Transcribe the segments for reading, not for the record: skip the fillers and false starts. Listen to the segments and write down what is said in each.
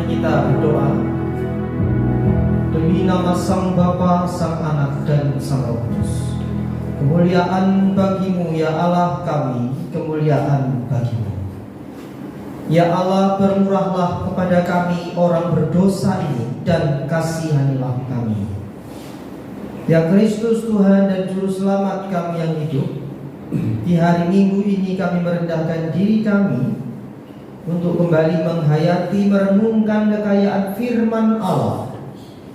kita berdoa. Demi nama Sang Bapa, Sang Anak, dan Sang Roh Kudus. Kemuliaan bagimu ya Allah kami, kemuliaan bagimu. Ya Allah, bermurahlah kepada kami orang berdosa ini, dan kasihanilah kami. Ya Kristus Tuhan dan Juru Selamat kami yang hidup, di hari Minggu ini kami merendahkan diri kami untuk kembali menghayati, merenungkan kekayaan firman Allah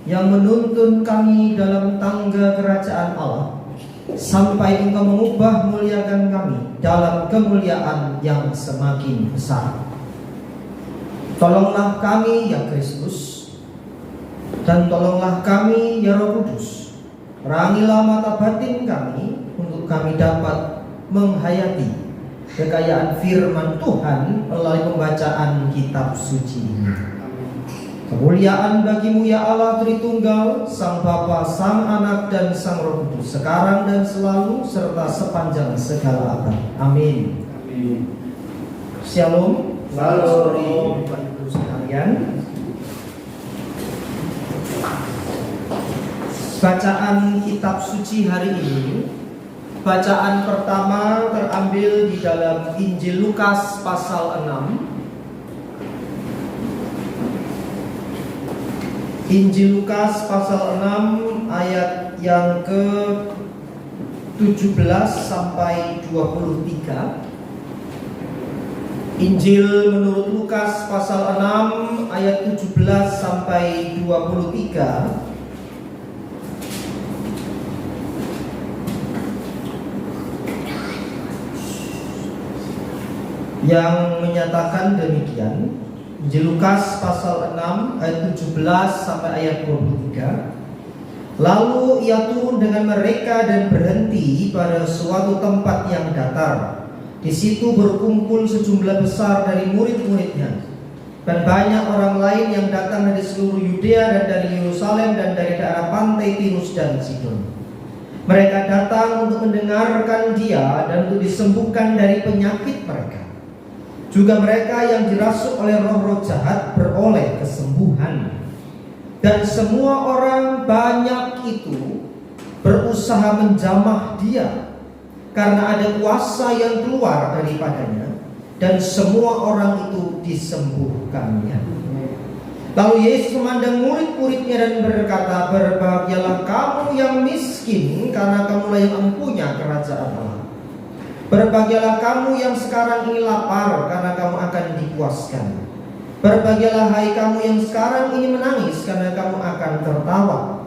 yang menuntun kami dalam tangga kerajaan Allah, sampai Engkau mengubah muliakan kami dalam kemuliaan yang semakin besar. Tolonglah kami ya Kristus, dan tolonglah kami ya Roh Kudus. Terangilah mata batin kami untuk kami dapat menghayati kekayaan firman Tuhan melalui pembacaan kitab suci ini. Kemuliaan bagimu ya Allah Tritunggal, Sang Bapa, Sang Anak, dan Sang Roh Kudus, sekarang dan selalu, serta sepanjang segala abad. Amin. Amin. Shalom. Shalom Bapak Ibu sekalian. Bacaan kitab suci hari ini, bacaan pertama terambil di dalam Injil Lukas pasal 6. Injil Lukas pasal 6 ayat yang ke-17 sampai 23. Injil menurut Lukas pasal 6 ayat 17 sampai 23. Yang menyatakan demikian. Injil Lukas pasal 6 ayat 17 sampai ayat 23. Lalu ia turun dengan mereka dan berhenti pada suatu tempat yang datar. Di situ berkumpul sejumlah besar dari murid-muridnya, dan banyak orang lain yang datang dari seluruh Yudea dan dari Yerusalem dan dari daerah pantai Tirus dan Sidon. Mereka datang untuk mendengarkan dia dan untuk disembuhkan dari penyakit mereka. Juga mereka yang dirasuk oleh roh-roh jahat beroleh kesembuhan. Dan semua orang banyak itu berusaha menjamah dia, karena ada kuasa yang keluar daripadanya, dan semua orang itu disembuhkannya. Lalu Yesus memandang murid-muridnya dan berkata, "Berbahagialah kamu yang miskin, karena kamulah yang mempunyai kerajaan Allah. Berbahagialah kamu yang sekarang ini lapar, karena kamu akan dipuaskan. Berbahagialah hai kamu yang sekarang ini menangis, karena kamu akan tertawa.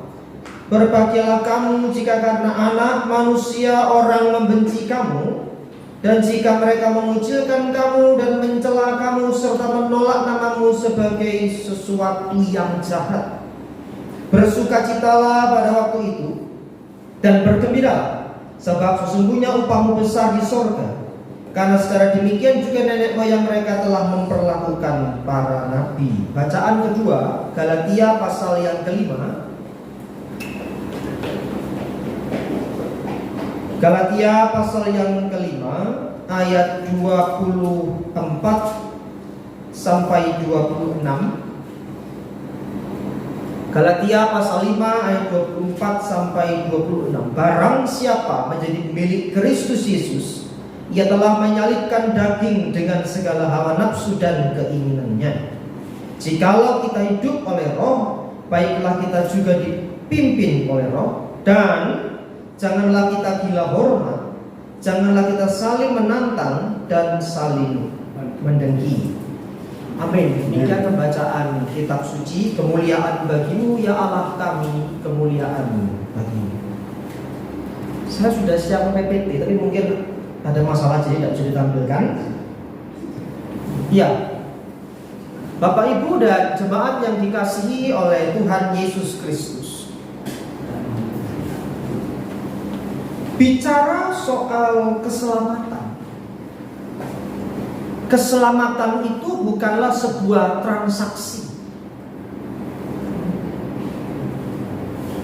Berbahagialah kamu jika karena Anak Manusia orang membenci kamu, dan jika mereka mengucilkan kamu dan mencela kamu serta menolak namamu sebagai sesuatu yang jahat. Bersukacitalah pada waktu itu dan bergembiralah, sebab sesungguhnya upahmu besar di sorga. Karena secara demikian juga nenek moyang mereka telah memperlakukan para nabi." Bacaan kedua, Galatia pasal yang kelima. Galatia pasal yang kelima ayat 24 sampai 26. Galatia pasal 5 ayat 24 sampai 26. "Barang siapa menjadi milik Kristus Yesus, ia telah menyalibkan daging dengan segala hawa nafsu dan keinginannya. Jikalau kita hidup oleh Roh, baiklah kita juga dipimpin oleh Roh. Dan janganlah kita gila hormat, janganlah kita saling menantang dan saling mendengki." Amin. Demikian pembacaan kitab suci. Kemuliaan bagimu ya Allah kami, kemuliaan bagimu. Saya sudah siap PPT, tapi mungkin ada masalah jadi tidak bisa ditampilkan. Ya, Bapak Ibu dan jemaat yang dikasihi oleh Tuhan Yesus Kristus, bicara soal keselamatan. Keselamatan itu bukanlah sebuah transaksi.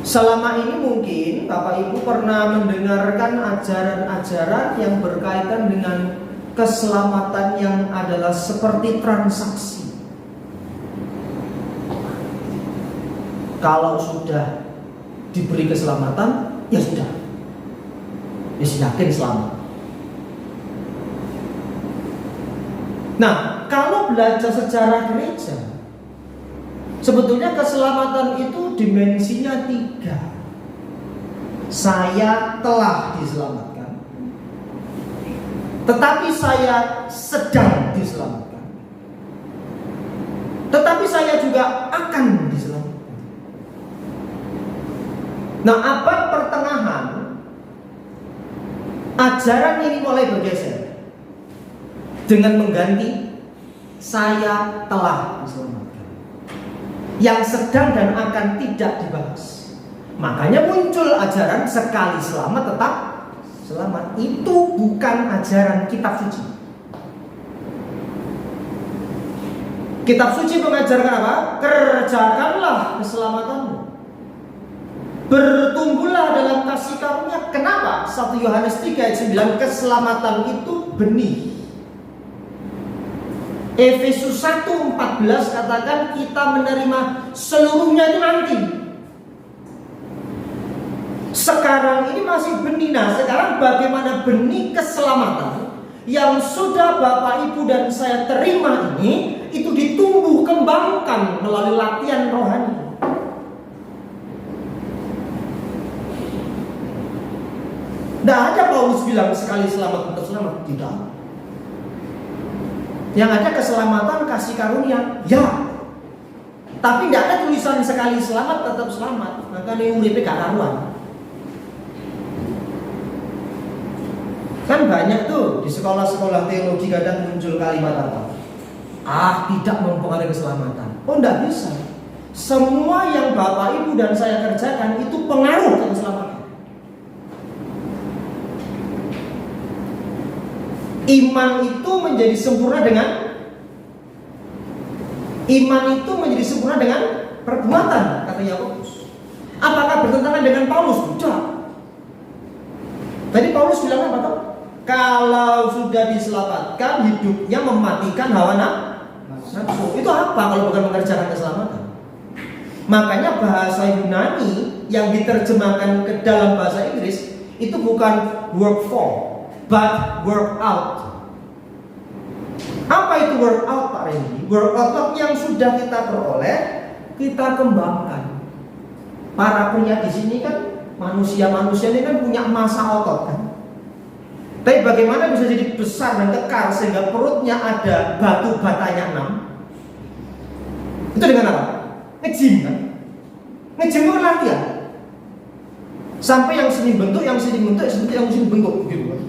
Selama ini mungkin Bapak Ibu pernah mendengarkan ajaran-ajaran yang berkaitan dengan keselamatan yang adalah seperti transaksi. Kalau sudah diberi keselamatan, ya sudah, ya yakin selamat. Nah, kalau belajar sejarah gereja, sebetulnya keselamatan itu dimensinya 3. Saya telah diselamatkan, tetapi saya sedang diselamatkan, tetapi saya juga akan diselamatkan. Nah, abad pertengahan ajaran ini mulai bergeser dengan mengganti saya telah diselamatkan. Yang sedang dan akan tidak dibahas. Makanya muncul ajaran sekali selamat tetap selamat. Itu bukan ajaran kitab suci. Kitab suci mengajarkan apa? Kerjakanlah keselamatanmu, bertumbuhlah dalam kasih karunia. Kenapa? 1 Yohanes 3 ayat 9, keselamatan itu benih. Efesus 1:14 katakan kita menerima seluruhnya itu nanti. Sekarang ini masih benih. Nah, sekarang bagaimana benih keselamatan yang sudah Bapak Ibu dan saya terima ini itu ditumbuh kembangkan melalui latihan rohani. Tidak ada Paulus bilang sekali selamat tetap selamat. Tidak. Yang ada keselamatan kasih karunia. Ya. Tapi tidak ada tulisan sekali selamat tetap selamat. Maka ini uripe gak karuan. Kan banyak tuh di sekolah-sekolah teologi kadang muncul kalimat apa? Tidak mempengaruhi keselamatan. Oh, tidak bisa. Semua yang Bapak Ibu dan saya kerjakan itu pengaruh ke keselamatan. Iman itu menjadi sempurna dengan perbuatan, kata Yakobus. Apakah bertentangan dengan Paulus? Tidak. Tadi Paulus bilang apa tuh? Kalau sudah diselamatkan, hidupnya mematikan hawa nafsu. Itu apa kalau bukan mengerjakan keselamatan? Makanya bahasa Yunani yang diterjemahkan ke dalam bahasa Inggris itu bukan work for, but work out. Apa itu work out, Pak Randy? Work out yang sudah kita peroleh, kita kembangkan. Para pria di sini kan manusia ini kan punya massa otot kan. Tapi bagaimana bisa jadi besar dan kekar sehingga perutnya ada batu batanya 6? Itu dengan apa? Nge-gym kan? Nge-gym itu latihan. Sampai yang sini bentuk, yang sini bentuk gitu kan.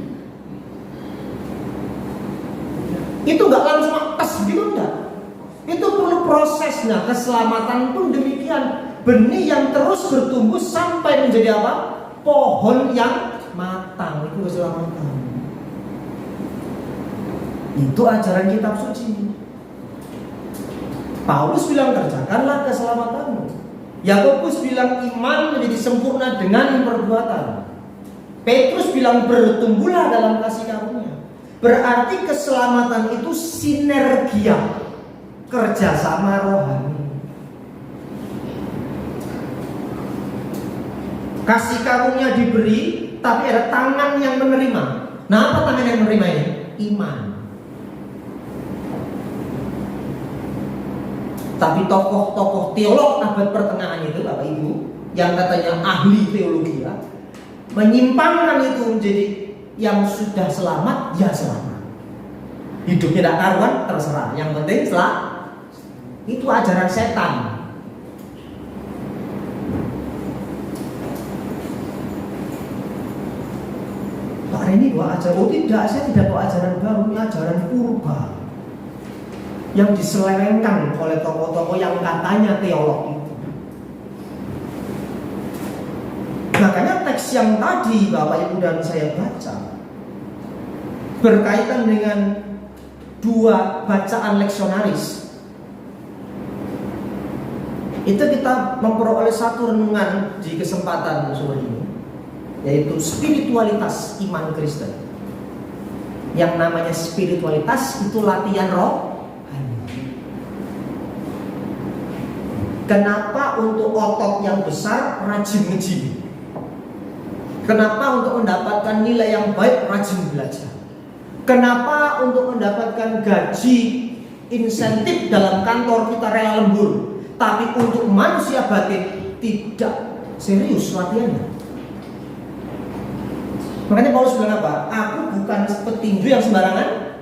Itu nggak langsung tes gitu enggak. Itu perlu prosesnya. Keselamatan pun demikian. Benih yang terus bertumbuh sampai menjadi apa? Pohon yang matang. Itu keselamatan. Itu ajaran kitab suci. Paulus bilang kerjakanlah keselamatanmu. Yakobus bilang iman menjadi sempurna dengan perbuatan. Petrus bilang bertumbuhlah dalam kasih karunia. Berarti keselamatan itu sinergia, kerjasama rohani. Kasih karunia diberi, tapi ada tangan yang menerima. Nah, apa tangan yang menerima ini? Iman. Tapi tokoh-tokoh teolog abad pertengahan itu, Bapak Ibu, yang katanya ahli teologi ya, menyimpangkan itu menjadi yang sudah selamat, ya selamat. Hidup tidak karuan, terserah. Yang penting selamat. Itu ajaran setan. Pak Reni bawa ajaran, oh tidak, saya tidak bawa ajaran baru, ini ajaran purba yang diselewengkan oleh tokoh-tokoh yang katanya teolog itu. Makanya teks yang tadi Bapak Ibu dan saya baca berkaitan dengan dua bacaan leksionaris. Itu kita memperoleh satu renungan di kesempatan sore ini, yaitu spiritualitas iman Kristen. Yang namanya spiritualitas itu latihan roh. Kenapa untuk otot yang besar rajin nge-gym? Kenapa untuk mendapatkan nilai yang baik rajin belajar? Kenapa untuk mendapatkan gaji insentif dalam kantor kita rela lembur, tapi untuk manusia batin tidak serius latihannya? Makanya Paulus bilang apa? Aku bukan petinju yang sembarangan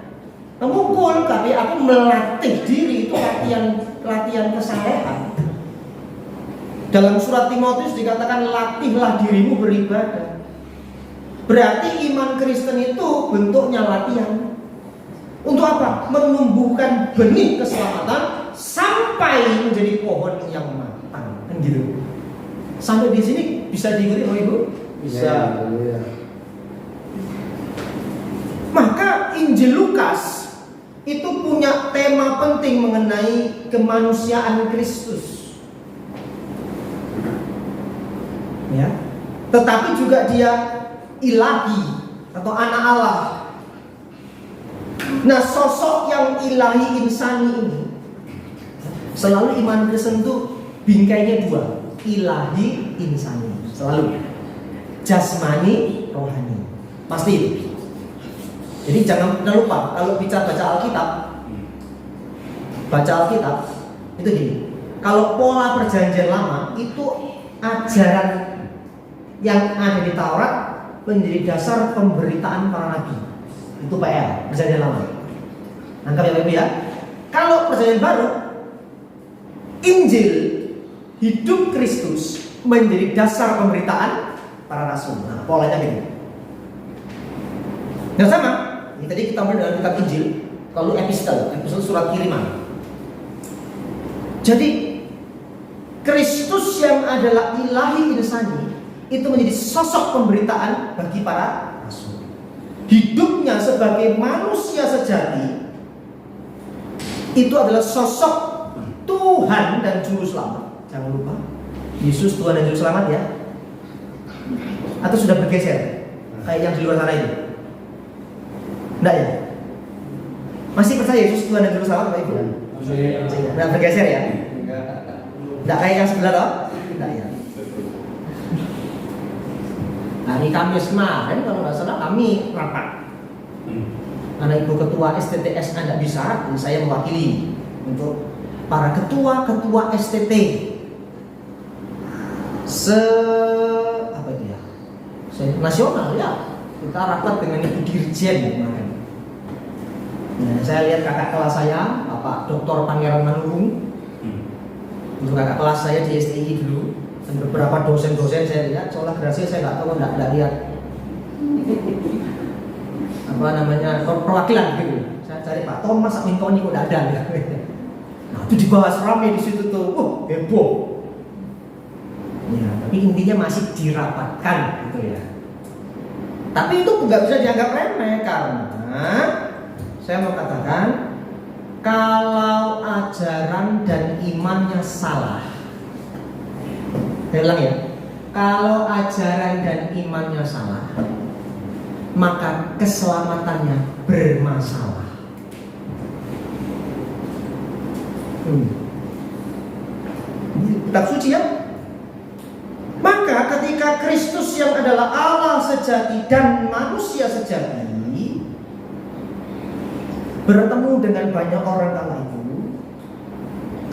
memukul, tapi aku melatih diri. Itu latihan kesalehan. Dalam surat Timotius dikatakan latihlah dirimu beribadah. Berarti iman Kristen itu bentuknya latihan. Untuk apa? Menumbuhkan benih keselamatan sampai menjadi pohon yang matang. Kan gitu. Sampai di sini bisa diikuti Bapak Ibu? Bisa. Ya. Maka Injil Lukas itu punya tema penting mengenai kemanusiaan Kristus. Ya. Tetapi juga dia ilahi atau anak Allah. Nah, sosok yang ilahi insani ini selalu iman Kristen itu bingkainya dua, ilahi insani, selalu jasmani rohani, pasti itu. Jadi jangan lupa kalau bicara baca Alkitab itu gini. Kalau pola perjanjian lama itu ajaran yang ada di Taurat menjadi dasar pemberitaan para nabi. Itu PL perjanjian lama. Nangkap ya Bapak ya. Kalau perjanjian baru, Injil hidup Kristus menjadi dasar pemberitaan para rasul. Nah, polanya gini. Yang sama. Ini tadi kita mulai dengan kitab Injil, lalu epistel surat kiriman. Jadi Kristus yang adalah ilahi insani itu menjadi sosok pemberitaan bagi para rasul. Hidupnya sebagai manusia sejati itu adalah sosok Tuhan dan Juru Selamat. Jangan lupa, Yesus Tuhan dan Juru Selamat ya. Atau sudah bergeser kayak yang di luar sana itu? Enggak ya? Masih percaya Yesus Tuhan dan Juru Selamat Bapak Ibu? Enggak bergeser ya? Enggak kayak yang sebelah toh? Enggak ya? Hari Kamis kemarin kalau nggak salah kami rapat. Karena Ibu Ketua STTS Anda bisa, saya mewakili untuk para ketua STT apa itu ya? Nasional ya. Kita rapat dengan Ibu Dirjen kemarin. Nah, saya lihat kakak kelas saya, Bapak Dr. Pangeran Manurung. Untuk kakak kelas saya di STI dulu. Dan beberapa dosen-dosen saya lihat, soalnya gerasi saya nggak tahu, nggak lihat apa namanya perwakilan gitu. Saya cari Pak Thomas Amintoni kok nggak ada ya. Nah itu dibahas ramai di situ tuh, heboh. Ya, tapi intinya masih dirapatkan gitu ya. Tapi itu nggak bisa dianggap remeh karena saya mau katakan kalau ajaran dan imannya salah. Saya ulang ya, kalau ajaran dan imannya salah, maka keselamatannya bermasalah. Kitab suci ya. Maka ketika Kristus yang adalah Allah sejati dan manusia sejati bertemu dengan banyak orang kala itu,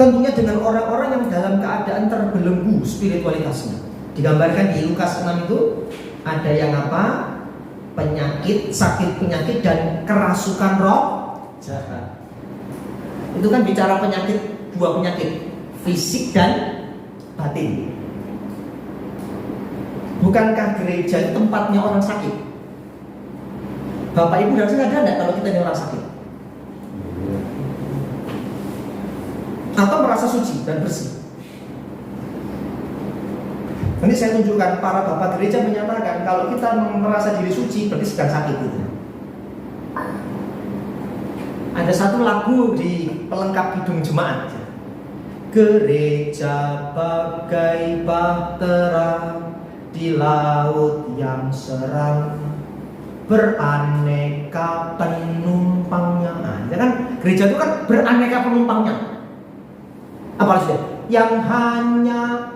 tentunya dengan orang-orang yang dalam keadaan terbelenggu spiritualitasnya. Digambarkan di Lukas 6 itu ada yang apa? Penyakit, sakit penyakit dan kerasukan roh jahat. Itu kan bicara penyakit, dua penyakit, fisik dan batin. Bukankah gereja itu tempatnya orang sakit? Bapak Ibu dan saya ada enggak kalau kita ini orang sakit? Atau merasa suci dan bersih? Nanti saya tunjukkan, para bapak gereja menyatakan kalau kita merasa diri suci berarti sedang sakit gitu. Ada satu lagu di pelengkap hidung jemaat, gereja bagai bahtera di laut yang seram, beraneka penumpangnya. Nah, ya kan gereja itu kan beraneka penumpangnya. Apa maksudnya? yang hanya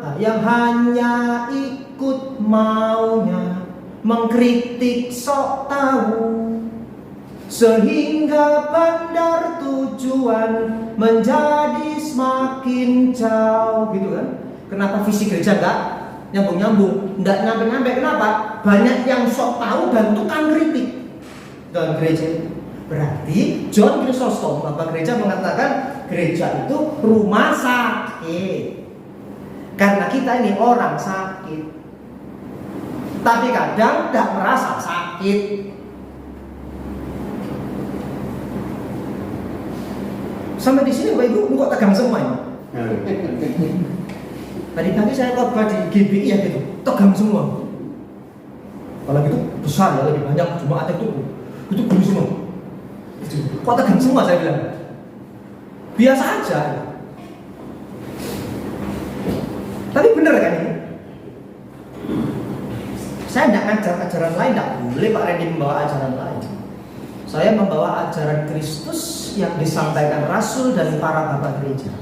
ikut maunya, mengkritik sok tahu, sehingga bandar tujuan menjadi semakin jauh, gitu kan? Kenapa visi gereja enggak nyambung-nyambung, enggak nyampe-nyampe? Kenapa? Banyak yang sok tahu dan tukang kritik dalam gereja itu. Berarti John Chrysostom, Bapak Gereja, mengatakan gereja itu rumah sakit. Karena kita ini orang sakit, tapi kadang tidak merasa sakit. Sampai di sini Bapak Ibu kok tegang semua ini. Tadi pagi saya khotbah di GBI ya gitu, tegang semua. Kalau gitu besar ya, lebih banyak jemaat itu guru semua. Kok tegang semua, saya bilang. Biasa aja. Tapi benar kan ini? Saya tidak ngajar ajaran lain, tidak boleh Pak Randy membawa ajaran lain. Saya membawa ajaran Kristus yang disampaikan Rasul dan para bapak gereja.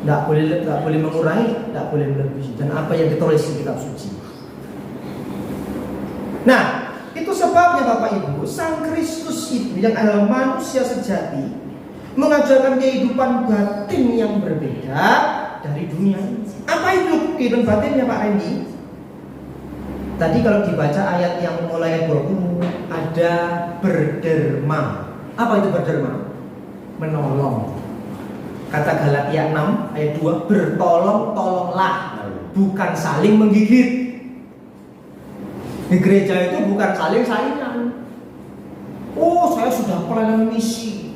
Tidak boleh mengurangi, tidak boleh melebihi. Dan apa yang ditulis di kitab suci. Nah, itu sebabnya Bapak Ibu, Sang Kristus itu yang adalah manusia sejati mengajarkan kehidupan batin yang berbeda dari dunia ini. Apa itu kehidupan batinnya Pak Randy? Tadi kalau dibaca ayat yang mulai 20 ada berderma. Apa itu berderma? Menolong. Kata Galatia 6 ayat 2, bertolong-tolonglah, bukan saling menggigit. Di gereja itu bukan saling saingan. Oh, saya sudah pelayanan misi.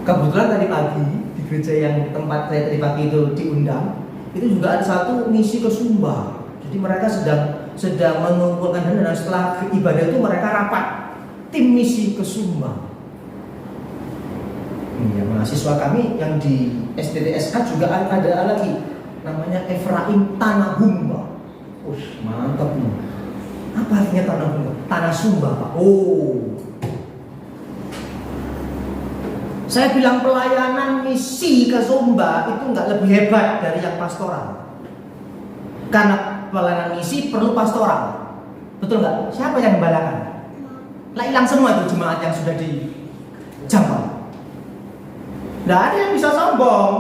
Kebetulan tadi pagi di gereja yang tempat saya tadi pagi itu diundang, itu juga ada satu misi ke Sumba. Jadi mereka sedang mengumpulkan dana, dan setelah ibadah itu mereka rapat tim misi ke Sumba. Ya, mahasiswa kami yang di SDTSK juga ada lagi, namanya Efraim Tanah Humba. Mantap nih. Apa artinya tanah Humba? Tanah Sumba, Pak. Oh. Saya bilang pelayanan misi ke Sumba itu nggak lebih hebat dari yang pastoral. Karena pelayanan misi perlu pastoral. Betul nggak? Siapa yang membalakan? Lah hilang semua itu jemaat yang sudah dijangkau. Nggak ada yang bisa sombong.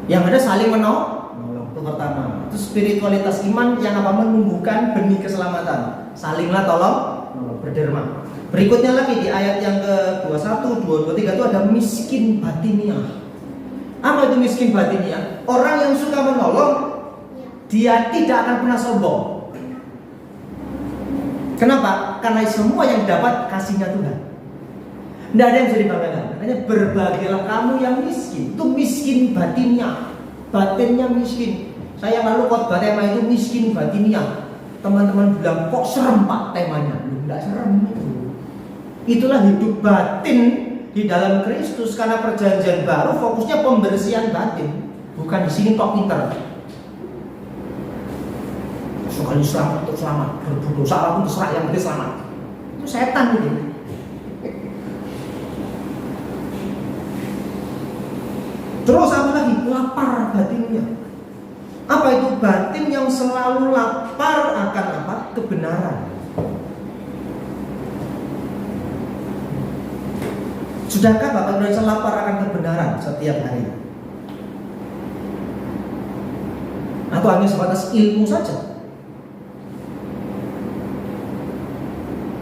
Yang ada saling menolong. Itu pertama. Itu spiritualitas iman yang apa? Menumbuhkan benih keselamatan. Salinglah tolong, berderma. Berikutnya lagi di ayat yang ke-21, 22, 23 itu ada miskin batiniah. Apa itu miskin batiniah? Orang yang suka menolong, dia tidak akan pernah sombong. Kenapa? Karena semua yang dapat kasihnya Tuhan. Tidak ada yang bisa dibanggakan. Makanya berbahagialah kamu yang miskin. Itu miskin batinnya. Batinnya miskin. Saya lalu khotbah tema itu miskin batinnya. Teman-teman bilang kok serem Pak temanya. Tidak serem itu. Itulah hidup batin di dalam Kristus. Karena perjanjian baru fokusnya pembersihan batin. Bukan di sini tok pinter. Sekali selamat untuk selamat. Berdosa Allah pun terserah, yang penting selamat. Itu setan itu. Terus apa lagi? Lapar batinnya. Apa itu batin yang selalu lapar akan apa? Kebenaran. Sudahkah Bapak Indonesia lapar akan kebenaran setiap hari? Atau hanya sebatas ilmu saja?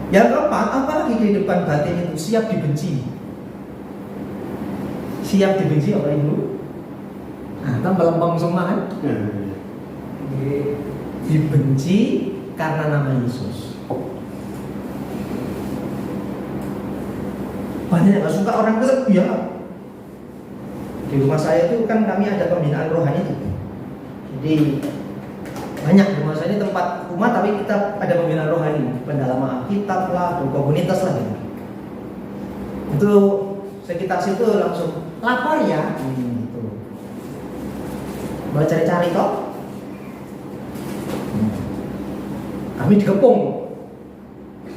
Yang keempat, apalagi kehidupan batin itu siap dibenci. Siap dibenci oleh Ibu. Nah, kan melempem semua kan? Dibenci karena nama Yesus. Banyak yang gak suka orang Kristen, ya. Di rumah saya itu kan kami ada pembinaan rohani itu. Jadi banyak di rumah saya ini tempat rumah tapi kita ada pembinaan rohani, pendalaman Alkitab lah, komunitas lah gitu. Itu sekitar situ langsung lapar ya, gitu. Mau cari-cari kok. Kami dikepung,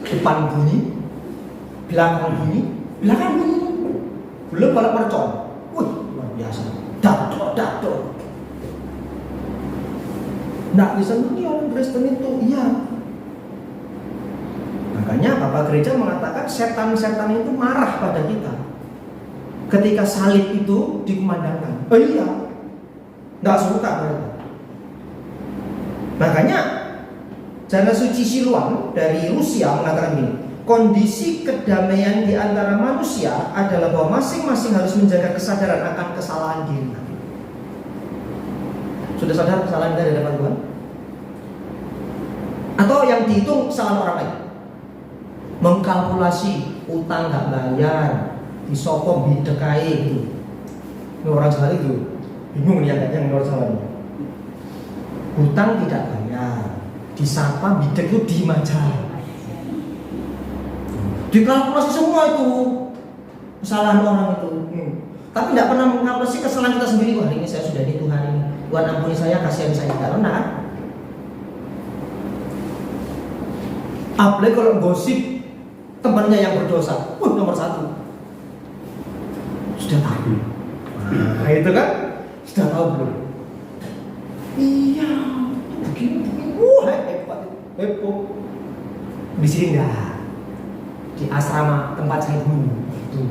depan bunyi, belakang bunyi, belum balap mercon. dado. Nggak disentuh orang Kristen itu, iya. Makanya Bapak Gereja mengatakan setan-setan itu marah pada kita ketika salib itu dikumandangkan. Oh iya, nggak suka mereka. Makanya Jana Suci Siluan dari Rusia mengatakan ini, kondisi kedamaian di antara manusia adalah bahwa masing-masing harus menjaga kesadaran akan kesalahan diri. Sudah sadar kesalahan kita di hadapan Tuhan? Atau yang dihitung kesalahan orang lain? Mengkalkulasi utang nggak bayar, disokong bidekai gitu. Ini orang Jawa itu bingung nih yang orang Jawa ini. Hutang tidak bayar, disapa bidek itu diem aja. Dikalkulasi semua itu kesalahan orang itu. Tapi tidak pernah mengalkulasi kesalahan kita sendiri. Wah, ini saya sudah di Tuhan ini. Tuhan ampuni saya, kasihan saya. Tidak pernah. Apalagi kalau gosip temannya yang berdosa, nomor 1 sudah tahu. Nah itu kan sudah tahu belum? Iya, begini, hebat. Di sini enggak, di asrama tempat saya dulu. Itu,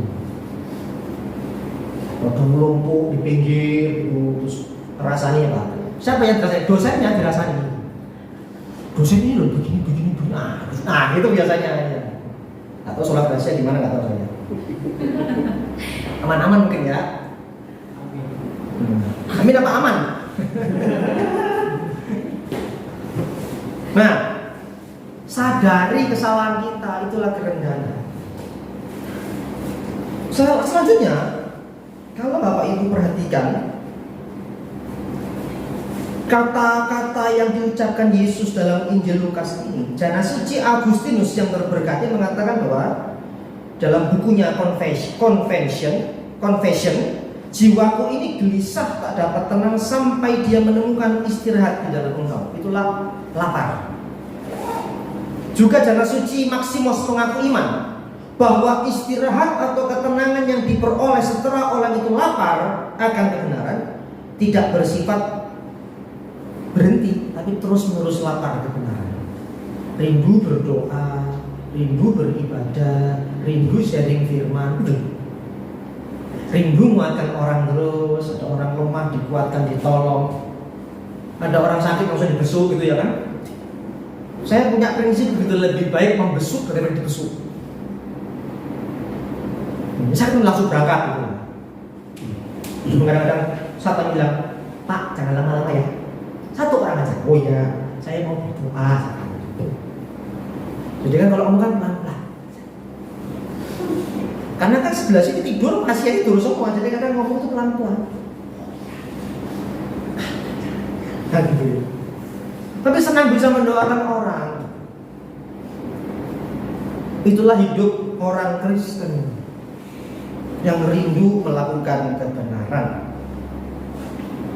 waktu lumpuh di pinggir, terus rasanya apa? Siapa yang dirasain? Dosennya dirasain. Dosen ini loh begini. Nah itu biasanya. Atau sholat rahasia di mana nggak tahu saya. Aman-aman mungkin ya. Amin apa aman? Nah, sadari kesalahan kita, itulah kerendahan. Selanjutnya, kalau Bapak Ibu perhatikan kata-kata yang diucapkan Yesus dalam Injil Lukas ini, Jana Suci Agustinus yang terberkati mengatakan bahwa dalam bukunya Confession, jiwaku ini gelisah tak dapat tenang sampai dia menemukan istirahat di dalam Engkau. Itulah lapar. Juga Jana Suci Maximus mengaku iman bahwa istirahat atau ketenangan yang diperoleh setelah orang itu lapar akan kebenaran tidak bersifat berhenti, tapi terus-menerus lapar kebenaran. Rindu berdoa, rindu beribadah, rindu sharing firman, rindu menguatkan orang terus. Ada orang lemah dikuatkan, ditolong. Ada orang sakit langsung dibesuk gitu ya kan. Saya punya prinsip begitu, lebih baik membesuk daripada dibesuk. Saya pun langsung berangkat gitu. Kadang-kadang saat bilang, Pak jangan lama-lama ya, 1 orang aja. Oh iya, saya mau berdoa. Jadi kan kalau ngomong kan pelan-pelan. Karena kan sebelah sini tidur, kasihan tidur semua. Jadi kadang ngomong itu pelan-pelan. Nah, gitu ya. Tapi senang bisa mendoakan orang. Itulah hidup orang Kristen yang rindu melakukan kebenaran.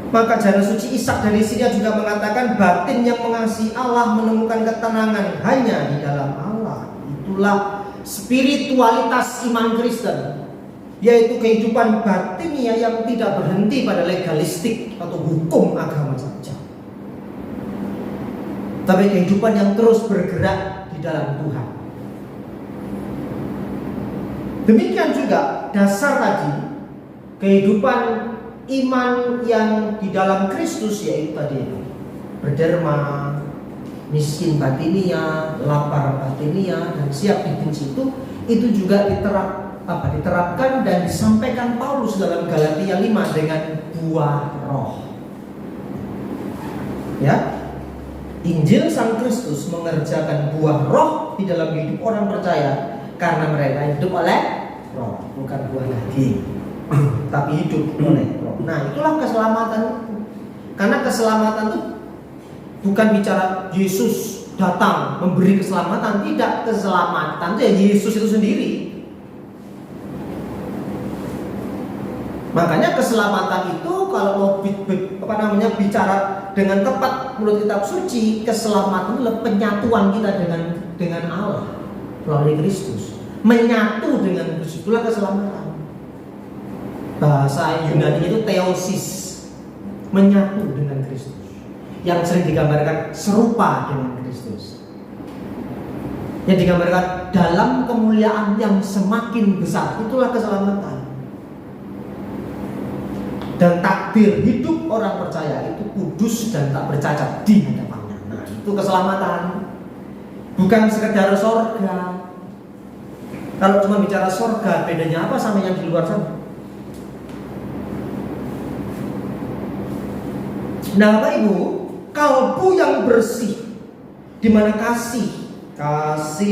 Maka Jana Suci Ishak dari Syria juga mengatakan batin yang mengasihi Allah menemukan ketenangan hanya di dalam Allah. Itulah spiritualitas iman Kristen, yaitu kehidupan batinnya yang tidak berhenti pada legalistik atau hukum agama saja, tapi kehidupan yang terus bergerak di dalam Tuhan. Demikian juga dasar tadi kehidupan iman yang di dalam Kristus, yaitu tadi berderma, miskin batinia, lapar batinia, dan siap dibenci, itu juga diterapkan dan disampaikan Paulus dalam Galatia 5 dengan buah roh. Ya, Injil Sang Kristus mengerjakan buah roh di dalam hidup orang percaya karena mereka hidup oleh roh, bukan buah daging, tapi hidup oleh roh. Nah, itulah keselamatan. Karena keselamatan itu bukan bicara Yesus datang memberi keselamatan, tidak. Keselamatan itu ya Yesus itu sendiri. Makanya keselamatan itu kalau mau bicara dengan tepat menurut kitab suci, keselamatan itu adalah penyatuan kita dengan Allah melalui Kristus. Menyatu dengan Kristus, itulah keselamatan. Bahasa Yunani itu theosis. menyatu dengan Kristus, yang sering digambarkan serupa dengan Kristus, yang digambarkan dalam kemuliaan yang semakin besar. Itulah keselamatan. Dan takdir hidup orang percaya itu kudus dan tak bercacat di hadapannya. Nah, itu keselamatan. Bukan sekedar sorga. Kalau cuma bicara sorga, bedanya apa sama yang di luar sana? Nah, Bapak Ibu, kalbu yang bersih, di mana kasih,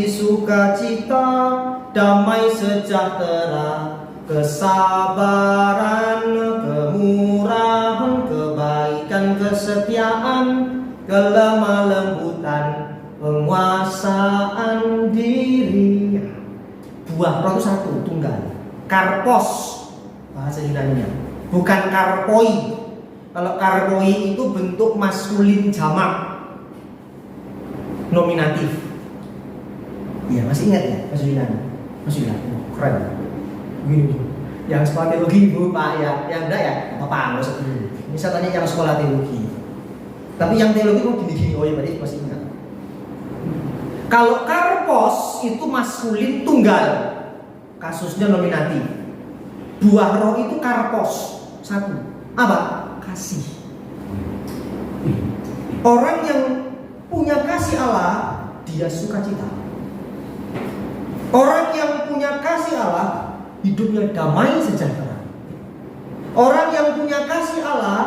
sukacita, damai sejahtera, kesabaran, kemurahan, kebaikan, kesetiaan, kelemah lembutan, penguasaan diri. Buah roh itu satu, tunggal. Karpos bahasa Yunaninya, bukan karpoi. Kalau karpoi itu bentuk maskulin jamak, nominatif. Iya, masih ingat ya bahasa Yunani? Masih ingat, keren. Begini, yang sekolah teologi Bu Pak ya, yang enggak ya apa-apa, nggak usah dulu. Ini saya tanya yang sekolah teologi. Tapi yang teologi kok gini-gini, oh ya berarti masih ingat. Kalau karpos itu maskulin tunggal, kasusnya nominatif. Buah roh itu karpos satu. Apa? Kasih. Orang yang punya kasih Allah, dia sukacita. Orang yang punya kasih Allah, hidupnya damai sejahtera. Orang yang punya kasih Allah,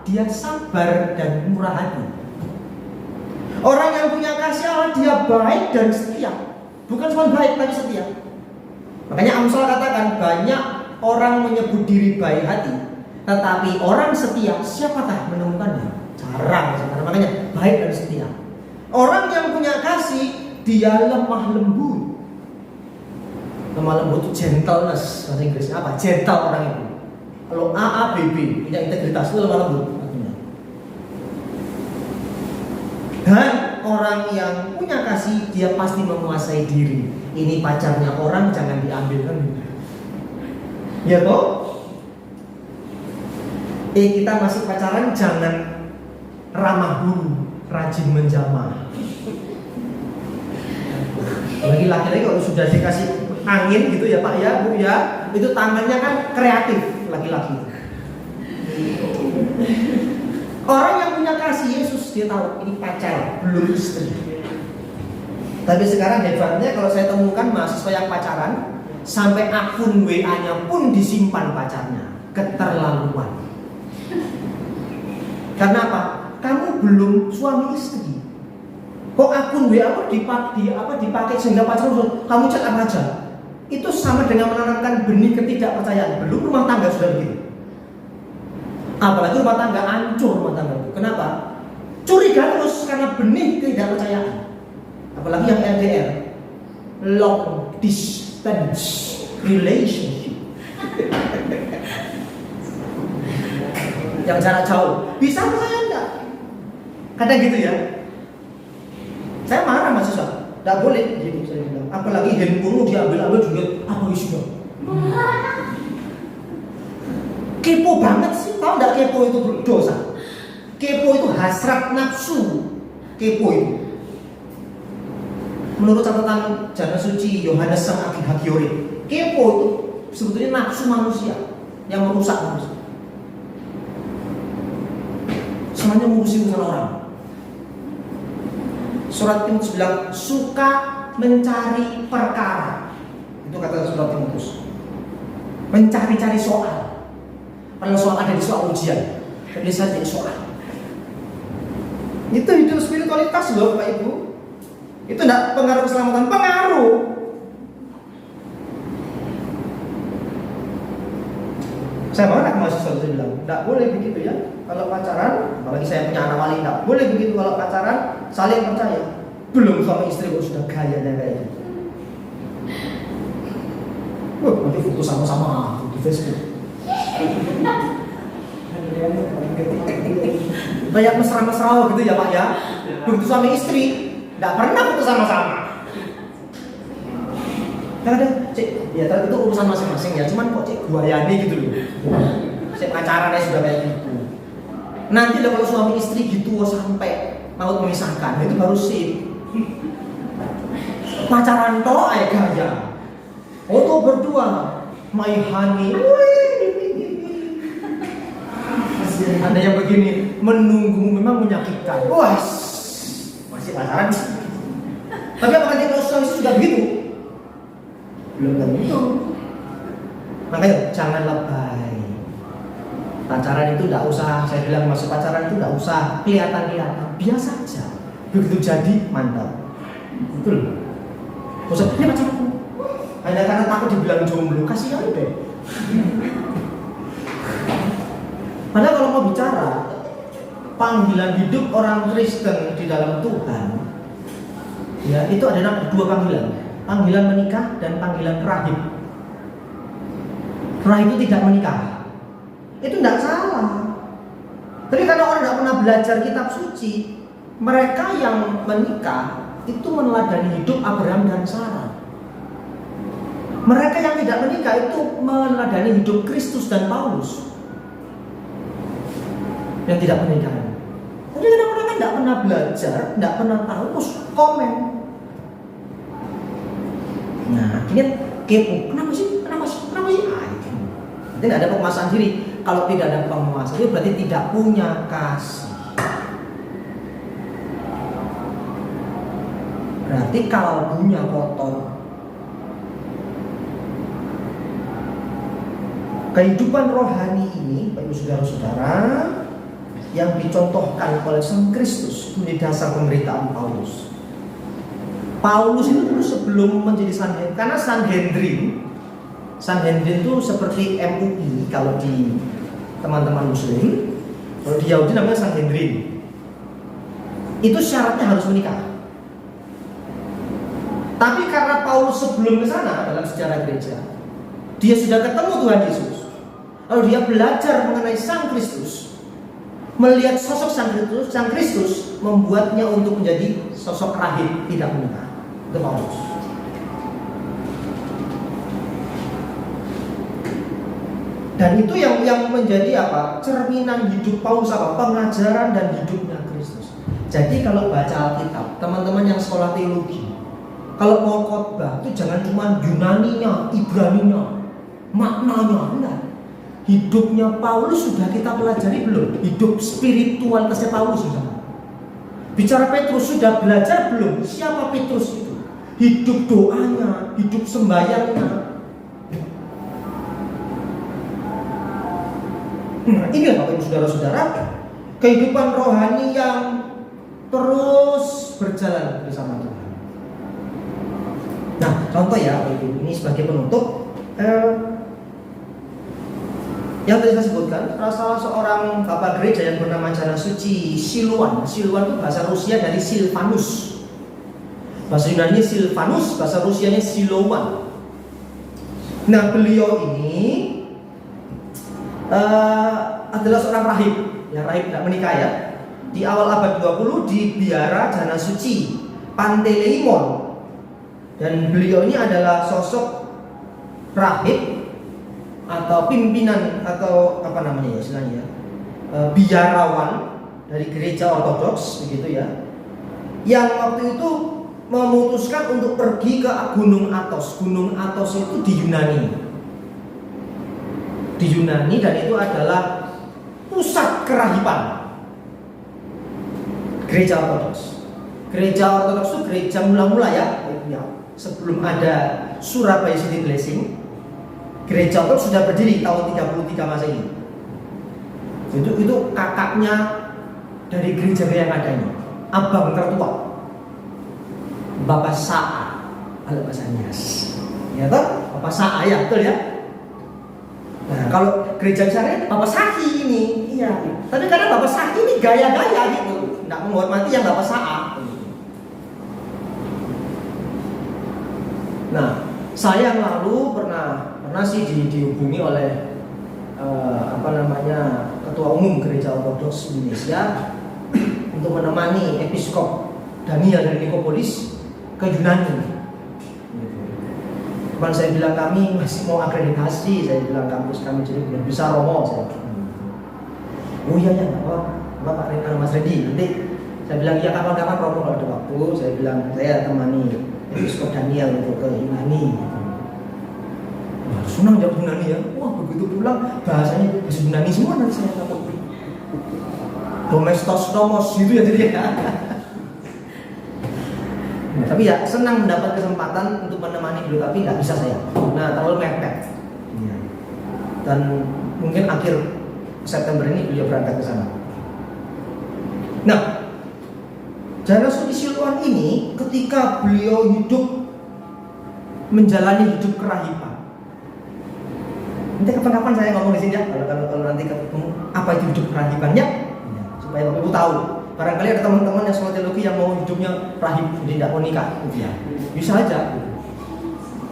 dia sabar dan murah hati. Orang yang punya kasih Allah, dia baik dan setia. Bukan cuma baik tapi setia. Makanya Amsal katakan, banyak orang menyebut diri baik hati, tetapi orang setia siapakah menemukannya? Jarang. Makanya baik dan setia. Orang yang punya kasih, dia lemah lembut. Lemah lembut itu gentleness, bahasa Inggrisnya apa? Gentle orang itu. Kalau AABB, punya integritas, itu lemah lembut artinya. Dan orang yang punya kasih, dia pasti menguasai diri. Ini pacarnya orang, jangan diambil kan? Ya toh? Kita masih pacaran, jangan ramah dulu, rajin menjamah. Lagi laki-laki kalau sudah dikasih angin gitu ya Pak ya Bu ya, itu tangannya kan kreatif laki-laki. Orang yang punya kasih Yesus, dia tahu ini pacar, belum istri. Tapi sekarang hebatnya kalau saya temukan mahasiswa yang pacaran, sampai akun WA-nya pun disimpan pacarnya. Keterlaluan. Karena apa? Kamu belum suami istri. Kok akun WA dipakai sehingga pacaran, kamu chat apa aja? Itu sama dengan menanamkan benih ketidakpercayaan. Belum rumah tangga sudah begitu. Apalagi rumah tangga, hancur rumah tangga itu. Kenapa? Curiga terus karena benih ketidakpercayaan. Apalagi yang LDR, long distance relationship. Yang jarak jauh. Bisa percaya enggak? Kadang gitu ya. Saya marah mahasiswa. Tidak boleh gitu saya bilang. Apalagi handphone diambil juga. Apa isunya? Kepo banget sih. Tahu nggak kepo itu berdosa? Kepo itu hasrat nafsu. Kepo itu. Menurut catatan Jana Suci Yohanes Sang Hagiore, kepo itu sebetulnya nafsu manusia yang merusak manusia. Semuanya mengurusi urusan orang. Surat Timotius bilang suka mencari perkara. Itu kata surat Timotius. Mencari-cari soal. Kalau soal ada di soal ujian, jadi saya jadi soal. Itu hidup spiritualitas loh Bapak Ibu. Itu tidak pengaruh keselamatan, pengaruh. Saya banget mahasiswa saya bilang, tidak boleh begitu ya. Kalau pacaran, apalagi saya punya anak wali, tidak boleh begitu kalau pacaran saling percaya. Belum suami istri kok sudah gayanya kayak gitu. Nanti foto sama-sama di Facebook. Banyak mesra-mesra gitu ya Pak ya. Begitu suami istri, tidak pernah foto sama-sama. Kadang cek, ya itu urusan masing-masing ya. Cuman kok cek guayani gitu loh. Cek pacarannya sudah kayak gitu. Nanti kalau suami istri gitu sampai maut memisahkan, itu baru sip. Pacaran toh gaya. Foto berdua, my honey. Ada yang begini, menunggu memang menyakitkan. Wah, masih pacaran. Tapi apakah dia kalau suami istri juga begitu? Belum tentu. Makanya jangan lebay. Pacaran itu tidak usah, saya bilang masuk pacaran itu tidak usah kelihatan-kelihatan, biasa aja. Begitu jadi mantap. Betul. Maksudnya ini pacarku. Hanya karena takut dibilang jomblo, kasihan deh. Padahal kalau mau bicara panggilan hidup orang Kristen di dalam Tuhan, ya itu ada dua panggilan, panggilan menikah dan panggilan rahib. Rahib itu tidak menikah. Itu tidak salah. Tapi karena orang tidak pernah belajar kitab suci, mereka yang menikah itu meneladani hidup Abraham dan Sarah. Mereka yang tidak menikah itu meneladani hidup Kristus dan Paulus yang tidak menikah. Jadi karena mereka tidak pernah belajar, tidak pernah tahu, terus komen. Nah, akhirnya kepo. Kenapa sih? Nanti tidak ada penguasaan diri. Kalau tidak ada penguasaan diri berarti tidak punya kasih. Berarti kalbunya kotor. Kehidupan rohani ini, Bapak Ibu saudara-saudara, yang dicontohkan oleh Sang Kristus itu menjadi dasar pemberitaan Paulus. Paulus itu dulu sebelum menjadi Sanhedrin, karena Sanhedrin itu seperti MUI kalau di teman-teman Muslim, kalau di Yahudi namanya Sanhedrin. Itu syaratnya harus menikah. Tapi karena Paulus sebelum ke sana dalam sejarah gereja, dia sudah ketemu Tuhan Yesus. Lalu dia belajar mengenai Sang Kristus, melihat sosok Sang Kristus membuatnya untuk menjadi sosok rahib tidak menikah. Itu Paulus. Dan itu yang menjadi apa? Cerminan hidup Paulus apa? Pengajaran dan hidupnya Kristus. Jadi kalau baca Alkitab, teman-teman yang sekolah teologi, kalau mau khotbah itu jangan cuma Yunaninya, Ibraninya, maknanya, enggak. Hidupnya Paulus sudah kita pelajari belum? Hidup spiritualitasnya Paulus sudah. Bicara Petrus sudah belajar belum? Siapa Petrus itu? Hidup doanya, hidup sembahyangnya. Nah, inilah Bapak Ibu saudara-saudara, kehidupan rohani yang terus berjalan bersama Tuhan. Nah, contoh ya, Bapak Ibu, ini sebagai penutup. Yang tadi saya sebutkan, salah seorang bapak gereja yang bernama Jana Suci Siluan. Siluan itu bahasa Rusia dari Silvanus. Bahasa Yunani Silvanus, bahasa Rusianya Silowan. Nah, beliau ini adalah seorang rahib. Yang rahib tidak menikah ya. Di awal abad 20 di biara Jana Suci Panteleimon. Dan beliau ini adalah sosok rahib atau pimpinan atau apa namanya ya istilahnya, biarawan dari gereja Ortodoks begitu ya, yang waktu itu memutuskan untuk pergi ke Gunung Athos. Gunung Athos itu di Yunani dan itu adalah pusat kerahiban gereja Ortodoks. Gereja Ortodoks itu gereja mula-mula ya, sebelum ada Surabaya City Blessing. Gereja Ortodoks sudah berdiri tahun 33 Masehi. Itu kakaknya dari gereja yang ada ini, abang tertua, Bapak Saa, kalau bahasa Nias, ya toh, Bapak Saa ya, betul ya. Nah, kalau gereja besarnya Bapak Saki ini, iya. Tapi karena Bapak Saki ini gaya-gaya gitu, tidak menghormati yang Bapak Saa. Nah, saya yang lalu pernah sih dihubungi oleh ketua umum gereja Ortodoks Indonesia untuk menemani Episkop Daniel dari Nikopolis ke Yunani. Cuman saya bilang kami masih mau akreditasi, saya bilang kampus kami jadi belum bisa Romo. Oh iya ya, Pak Mas Randy, nanti saya bilang ya kapan-kapan promo kalau ada waktu. Saya bilang saya temani Episkop Daniel untuk ke Yunani. Wah, senang jawab Yunani ya. Wah, begitu pulang bahasanya bahasa Yunani semua nanti saya tahu. Domestos nomos gitu ya jadi ya. Nah, tapi ya senang mendapat kesempatan untuk menemani beliau, tapi nggak bisa saya. Nah, terlalu mepet. Ya. Dan mungkin akhir September ini beliau berangkat ke sana. Nah, Jana Sudi Siluan ini ketika beliau hidup menjalani hidup kerahiban. Nanti kapan-kapan saya ngomong di sini ya, kalau nanti ketemu apa itu hidup kerahibannya, ya, supaya Bapak Ibu tahu. Barangkali ada teman-teman yang soal teologi yang mau hidupnya rahib, jadi tidak mau nikah, gitu ya. Bisa aja.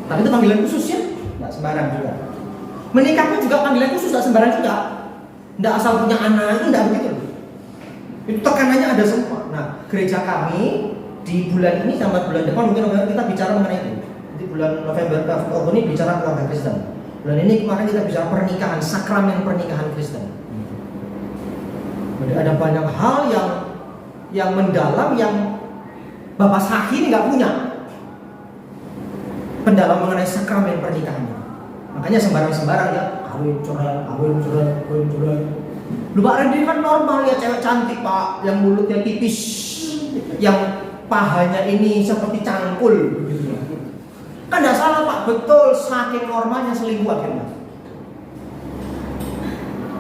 Tapi itu panggilan khusus ya, tidak sembarang juga. Menikah pun juga panggilan khusus, tidak sembarang juga. Tidak asal punya anak, itu tidak begitu. Itu tekanannya ada semua. Nah, gereja kami di bulan ini sama bulan depan mungkin kita bicara mengenai itu. Di bulan November, Oktober ini bicara keluarga Kristen. Bulan ini kemarin kita bicara pernikahan, sakramen pernikahan Kristen. Jadi ada banyak hal yang mendalam yang Bapak Saki ini nggak punya. Pendalam mengenai sakramen pernikahannya. Makanya sembarang-sembarang ya, kawin cerai. Lu Pak Randy kan normal ya, cewek cantik Pak, yang mulutnya tipis, yang pahanya ini seperti cangkul. Kan nggak salah Pak, betul, saking normalnya selingkuh akhirnya.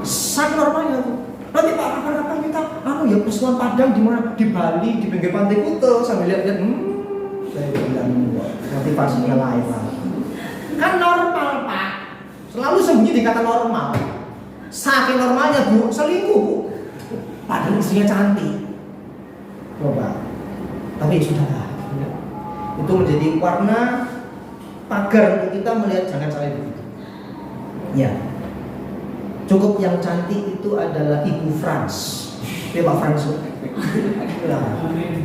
Saking normalnya tuh. Nanti Pak kapan-kapan kita, ya pesuan Padang di mana? Di Bali, di pinggir Pantai Kuta sambil lihat-lihat, saya bilang motivasinya lain Pak. Kan normal Pak, selalu sembunyi di kata normal. Saking normalnya Bu, selingkuh Bu. Padahal istrinya cantik. Coba. Tapi sudahlah. Itu menjadi warna pagar untuk kita melihat jangan sampai begitu. Ya. Cukup yang cantik itu adalah Ibu Frans. Dia Pak Frans.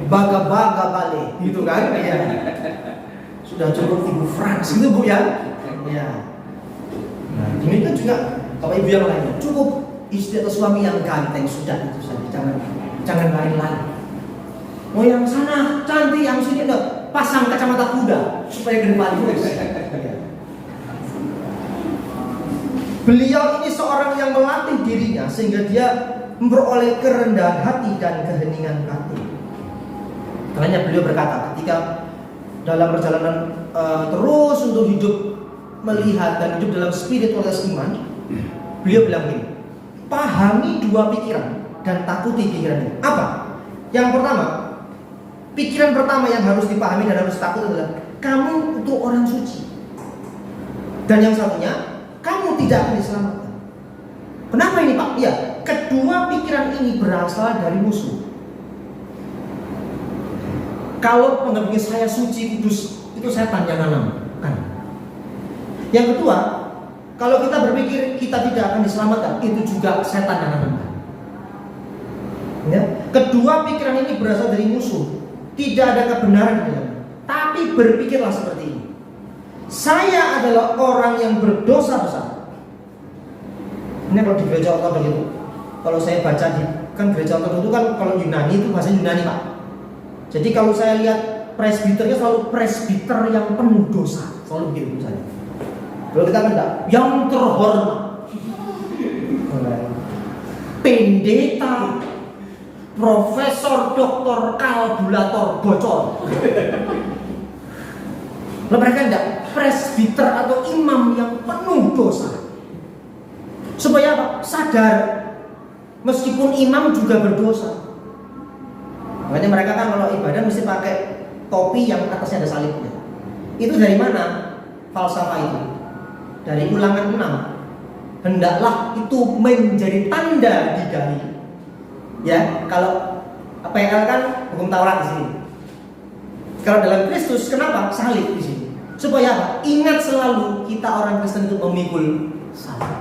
Baga-baga balik, gitu kan? Ya. Sudah cukup Ibu Frans itu Bu ya. Ya. Nah, ini kan juga Bapak Ibu yang lainnya, cukup istri atau suami yang ganteng, sudah itu saja, jangan lain-lain. Oh yang sana cantik, yang sini enggak, pasang kacamata kuda supaya gede terus. Beliau ini seorang yang melatih dirinya sehingga dia memperoleh kerendahan hati dan keheningan hati. Makanya beliau berkata ketika dalam perjalanan terus untuk hidup melihat dan hidup dalam spiritualitas iman, beliau bilang begini, pahami dua pikiran dan takuti pikiran ini. Apa? Yang pertama, pikiran pertama yang harus dipahami dan harus takut adalah kamu itu orang suci. Dan yang satunya, kamu tidak akan diselamatkan. Kenapa ini Pak? Iya, kedua pikiran ini berasal dari musuh. Kalau pendamping saya suci, kudus, itu setan yang nanam, kan? Yang kedua, kalau kita berpikir kita tidak akan diselamatkan, itu juga setan yang nanamkan. Ya. Kedua pikiran ini berasal dari musuh. Tidak ada kebenaran di dalamnya. Tapi berpikirlah seperti ini. Saya adalah orang yang berdosa besar. Ini kalau di gereja ortodok itu, kalau saya baca di kan gereja ortodok itu kan kalau Yunani itu bahasa Yunani Pak. Jadi kalau saya lihat presbiternya selalu presbiter yang penuh dosa, selalu begitu misalnya. Kalau kita kan enggak, yang terhormat, pendeta, profesor, doktor, kalkulator, bocor. Lalu mereka enggak, presbiter atau imam yang penuh dosa. Supaya apa? Sadar, meskipun imam juga berdosa. Makanya mereka kan kalau ibadah mesti pakai topi yang atasnya ada salibnya. Itu dari mana falsafah itu? Dari Ulangan 6. Hendaklah itu menjadi tanda di dahi. Ya, kalau PL kan hukum Taurat di sini. Kalau dalam Kristus kenapa salib di sini? Supaya apa? Ingat selalu kita orang Kristen itu memikul salib,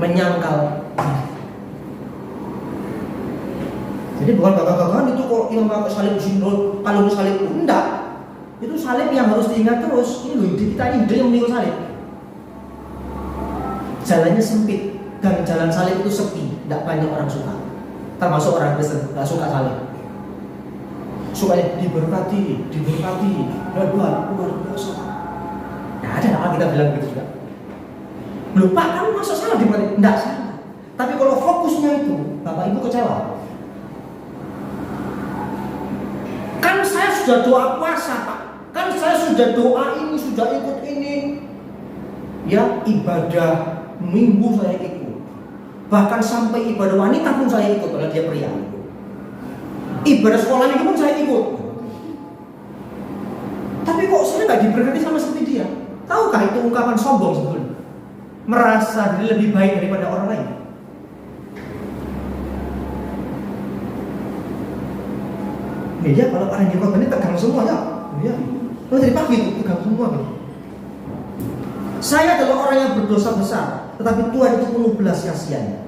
menyangkal. Jadi bukan gagah-gagahan itu kok imam pakai salib di sini, kalau salib itu enggak. Itu salib yang harus diingat terus. Ini loh, kita ini yang memikul salib. Jalannya sempit, dan jalan salib itu sepi, tidak banyak orang suka. Termasuk orang Kristen, nggak suka salib. Sukanya diberkati, luar biasa. Nah, ada apa kita bilang begitu juga? Loh Pak, kamu masa salah diberkati? Tidak salah. Tapi kalau fokusnya itu, Bapak Ibu kecewa. Kan saya sudah doa puasa Pak, kan saya sudah doa ini, sudah ikut ini. Ya, ibadah minggu saya ikut. Bahkan sampai ibadah wanita pun saya ikut, kalau dia pria. Ibadah sekolah minggu pun saya ikut. Tapi kok saya nggak diberkati sama seperti dia? Tahukah itu ungkapan sombong sebetulnya? Merasa diri lebih baik daripada orang lain. Ya kalau orang yang korban ini tegang semua ya. Ya. Kalau dari pagi itu tegang semua gitu. Saya adalah orang yang berdosa besar, tetapi Tuhan itu penuh belas kasihan.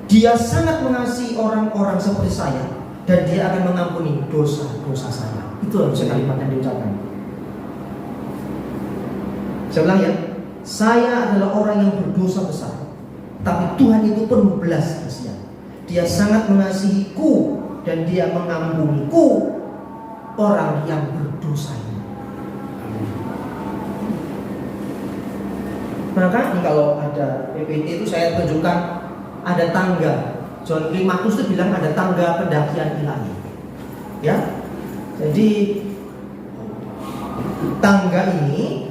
Dia sangat mengasihi orang-orang seperti saya, dan dia akan mengampuni dosa-dosa saya. Itulah kalimat yang diucapkan. Saya ulang ya, saya adalah orang yang berdosa besar, tapi Tuhan itu penuh belas kasihan. Dia sangat mengasihiku dan dia mengampuniku, orang yang berdosa ini. Maka kalau ada PPT itu saya tunjukkan ada tangga. John Climacus itu bilang ada tangga pendakian ilahi. Ya, jadi tangga ini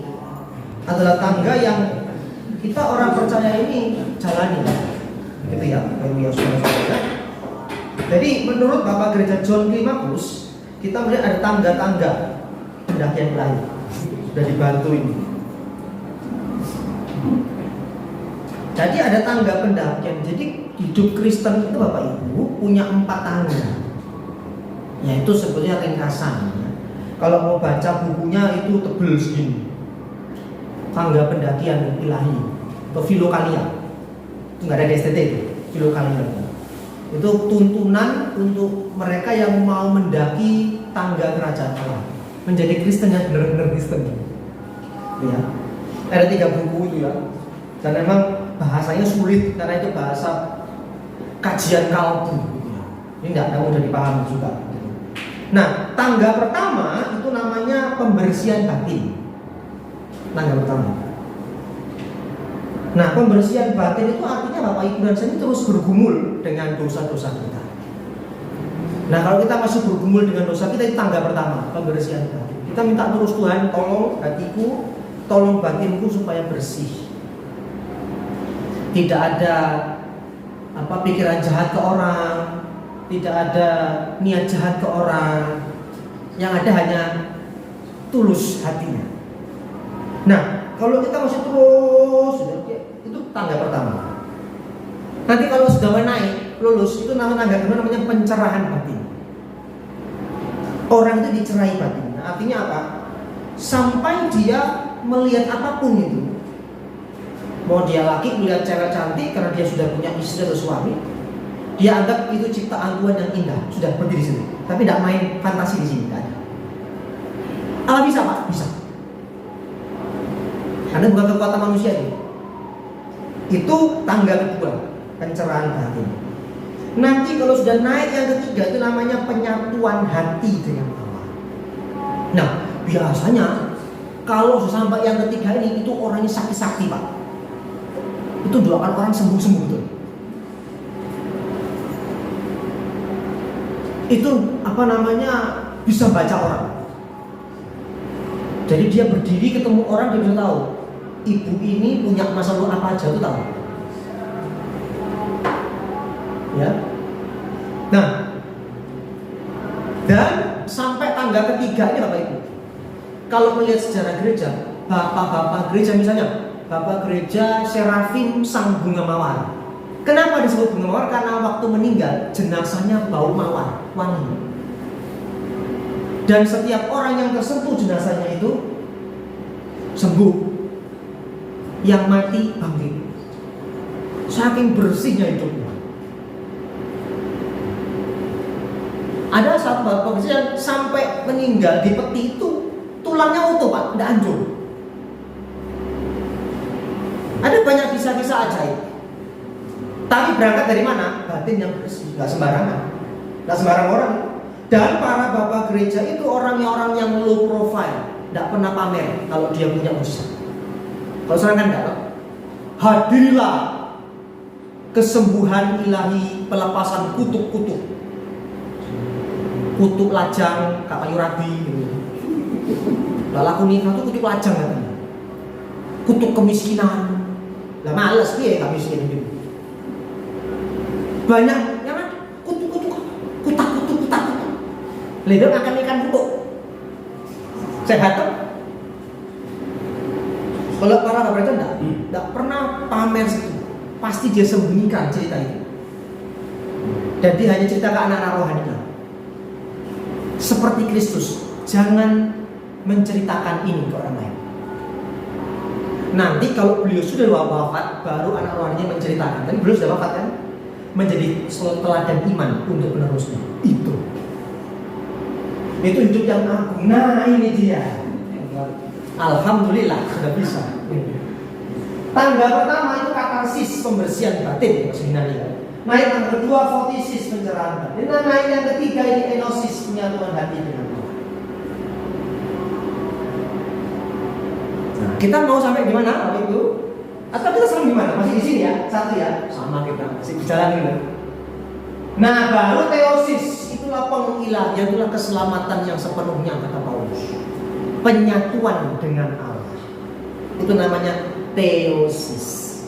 adalah tangga yang kita orang percaya ini jalani, gitu ya, saudara. Jadi menurut Bapak Gereja John Climacus, kita melihat ada tangga-tangga pendakian ilahi. Sudah dibantu ini. Jadi ada tangga pendakian. Jadi hidup Kristen itu Bapak Ibu punya 4 tangga. Yaitu sebetulnya ringkasan. Kalau mau baca bukunya itu tebel segini. Tangga pendakian ilahi atau filokalia. Itu nggak ada di STT itu, filokalia. Itu tuntunan untuk mereka yang mau mendaki tangga kerajaan Allah, menjadi Kristen yang benar-benar Kristen. Ya. Ada 3 buku itu ya. Dan memang bahasanya sulit karena itu bahasa kajian kalbu. Ini tidak mudah dipahami juga. Nah, tangga pertama itu namanya pembersihan batin. Tangga pertama. Nah, pembersihan batin itu artinya Bapak Ibu dan saya ini terus bergumul dengan dosa-dosa kita. Nah, kalau kita masih bergumul dengan dosa kita, itu tangga pertama, pembersihan batin. Kita minta terus, Tuhan tolong hatiku, tolong batinku supaya bersih. Tidak ada pikiran jahat ke orang, tidak ada niat jahat ke orang. Yang ada hanya tulus hatinya. Nah, kalau kita masih terus, itu tangga pertama. Nanti kalau sudah naik, lulus, itu namanya pencerahan batin. Orang itu dicerai batin. Nah, artinya apa? Sampai dia melihat apapun itu. Mau dia laki melihat cewek cantik karena dia sudah punya istri atau suami, dia anggap itu ciptaan Tuhan yang indah, sudah berhenti di sini. Tapi tidak main fantasi di sini, tidak ada. Allah bisa Pak, bisa. Karena bukan kekuatan manusia itu. Itu tangga kedua, pencerahan batin. Nanti kalau sudah naik yang ketiga itu namanya penyatuan hati dengan Allah. Nah, biasanya kalau sampai yang ketiga ini itu orangnya sakti-sakti Pak. Itu doakan orang sembuh-sembuh betul. Itu bisa baca orang. Jadi dia berdiri ketemu orang, dia bisa tahu ibu ini punya masalah apa aja, itu tahu. Ya. Nah, dan sampai tangga ketiga ini Bapak Ibu, kalau melihat sejarah gereja, bapak-bapak gereja misalnya, Bapak Gereja Serafim Sang Bunga Mawar. Kenapa disebut bunga mawar? Karena waktu meninggal jenazahnya bau mawar, wangi. Dan setiap orang yang tersentuh jenazahnya itu sembuh. Yang mati bangkit. Saking bersihnya hidupnya. Ada satu Bapak Gereja yang sampai meninggal di peti itu tulangnya utuh Pak, tidak hancur. Ada banyak kisah-kisah ajaib. Tapi berangkat dari mana? Batin yang bersih, nggak sembarangan, nggak sembarang orang. Dan para bapak gereja itu orangnya orang yang low profile, nggak pernah pamer kalau dia punya mujizat. Kalau sekarang kan enggak, hadirilah kesembuhan ilahi, pelepasan kutuk-kutuk, kutuk lajang, kak kayu rabi gitu. Lah laku nikah tuh kutuk lajang katanya, kutuk kemiskinan. Lah males piye gak miskin gitu. Banyak yang kutuk-kutuk, kutak-kutuk. Lidah makan ikan kutuk. Sehat tuh. Kalau para bapak itu enggak pernah pamer situ. Pasti dia sembunyikan cerita itu. Dan dia hanya cerita ke anak-anak rohaninya. Seperti Kristus, jangan menceritakan ini ke orang lain. Nanti kalau beliau sudah wafat, baru anak rohaninya menceritakan. Tapi beliau sudah wafat kan? Menjadi teladan iman untuk penerusnya. Itu hidup yang agung. Nah ini dia. Alhamdulillah sudah bisa. Tangga pertama itu katarsis, pembersihan batin, sebenarnya. Nah yang kedua fotisis, pencerahan batin. Nah yang ketiga ini enosis, penyatuan hati dengan Allah. Nah, kita mau sampai di mana Bapak Ibu? Atau kita sampai di mana? Masih di sini ya? Satu ya? Sama kita masih berjalan gitu. Nah baru teosis, itulah pengilahian, itulah keselamatan yang sepenuhnya kata Paulus. Penyatuan dengan Allah. Itu namanya teosis.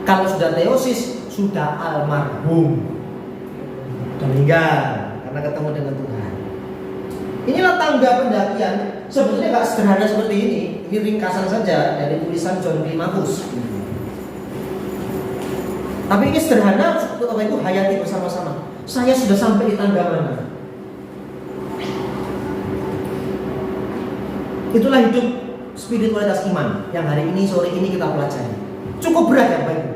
Kalau sudah teosis, sudah almarhum, sudah meninggal karena ketemu dengan Tuhan. Inilah tangga pendakian. Sebetulnya nggak sederhana seperti ini. Ini ringkasan saja dari tulisan John Climacus. Tapi ini sederhana, apa itu hayati bersama-sama. Saya sudah sampai di tangga mana? Itulah hidup spiritualitas iman yang hari ini, sore ini kita pelajari. Cukup berat ya Bapak Ibu?